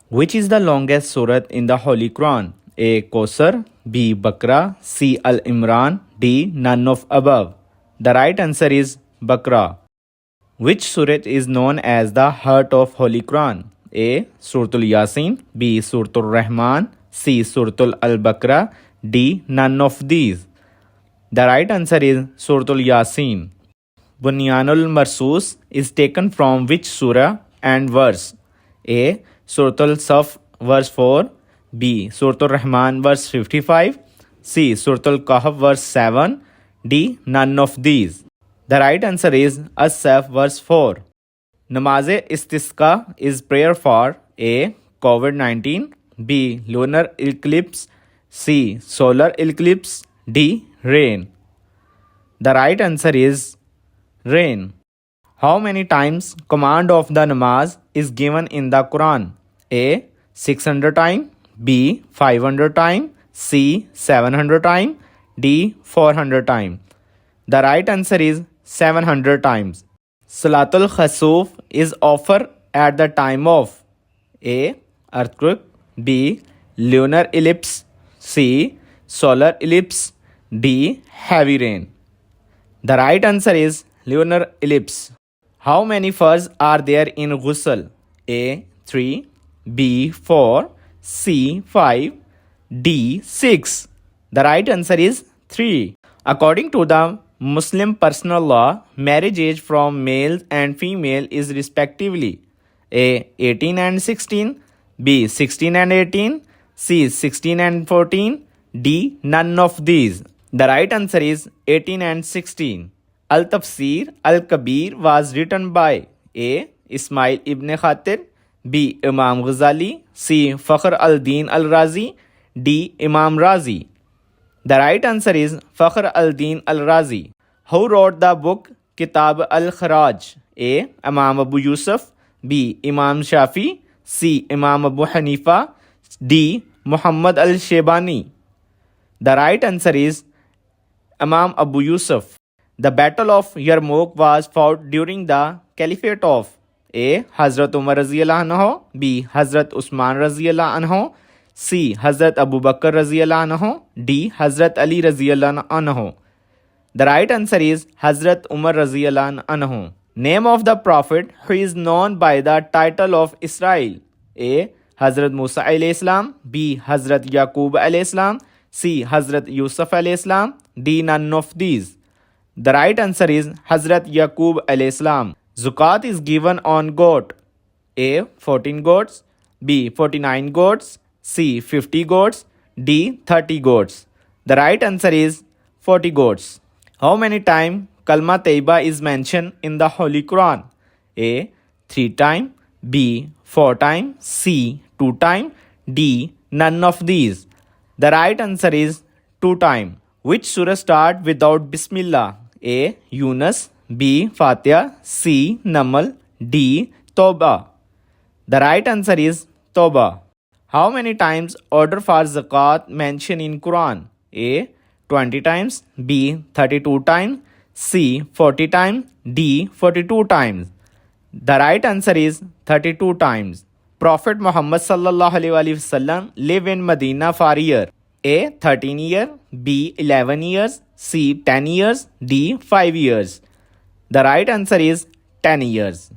Which is the longest surat in the Holy Quran? A. Kosar, B. Bakra, C. Al Imran, D. None of above. The right answer is Bakra. Which surat is known as the heart of Holy Quran? A. Suratul Yasin, B. Suratul Rahman, C. Suratul Al Baqarah, D. None of these. The right answer is Suratul Yasin. Bunyanul Marsus is taken from which surah and verse? A. Suratul Saf verse 4, B. Suratul Rahman verse 55, C. Suratul Kahf verse 7, D. None of these. The right answer is As-Saf verse 4. Namaz-e-Istisqa is prayer for A. COVID-19, B. Lunar eclipse, C. Solar eclipse, D. Rain. The right answer is rain. How many times command of the namaz is given in the Quran? A. 600 times, B. 500 times, C. 700 times, D. 400 times. The right answer is 700 times. Salatul Khasuf is offered at the time of A. Earthquake, B. Lunar eclipse, C. Solar eclipse, D. Heavy rain. The right answer is lunar eclipse. How many farz are there in ghusl? A. 3, B. 4, C. 5, D. 6. The right answer is 3. According to the Muslim personal law, marriage age from male and female is respectively A. 18 and 16, B. 16 and 18, C. 16 and 14, D. None of these. The right answer is 18 and 16. Al-Tafsir Al-Kabir was written by A. Ismail ibn Khatir, B. Imam Ghazali, C. Fakhr al-Din al-Razi, D. Imam Razi. The right answer is Fakhr al-Din al-Razi. Who wrote the book Kitab al-Kharaj? A. Imam Abu Yusuf, B. Imam Shafi, C. Imam Abu Hanifa, D. Muhammad al-Shaybani. The right answer is Imam Abu Yusuf. The Battle of Yarmouk was fought during the Caliphate of A. Hazrat Umar Raziyallahu anhu, B. Hazrat Usman Raziyallahu anhu, C. Hazrat Abu Bakr Raziyallahu anhu, D. Hazrat Ali Raziyallahu anhu. The right answer is Hazrat Umar Raziyallahu anhu. Name of the Prophet who is known by the title of Israel. A. Hazrat Musa alayhi salam, B. Hazrat Yaqub alayhi salam, C. Hazrat Yusuf alayhi salam, D. None of these. The right answer is Hazrat Yaqub alayhi salam. Zakat is given on goat. A. 14 goats, B. 49 goats, C. 50 goats, D. 30 goats. The right answer is 40 goats. How many times Kalma Taiba is mentioned in the Holy Quran? A. 3 times, B. 4 times, C. 2 times, D. None of these. The right answer is 2 times. Which surah start without Bismillah? A. Yunus, B. Fatiha, C. Namal, D. Toba. The right answer is Toba. How many times order for zakat mentioned in Quran? A. 20 times, B. 32 times, C. 40 times, D. 42 times. The right answer is 32 times. Prophet Muhammad sallallahu alaihi wasallam lived in Medina for a year. A. 13 years, B. 11 years, C. 10 years, D. 5 years. The right answer is 10 years.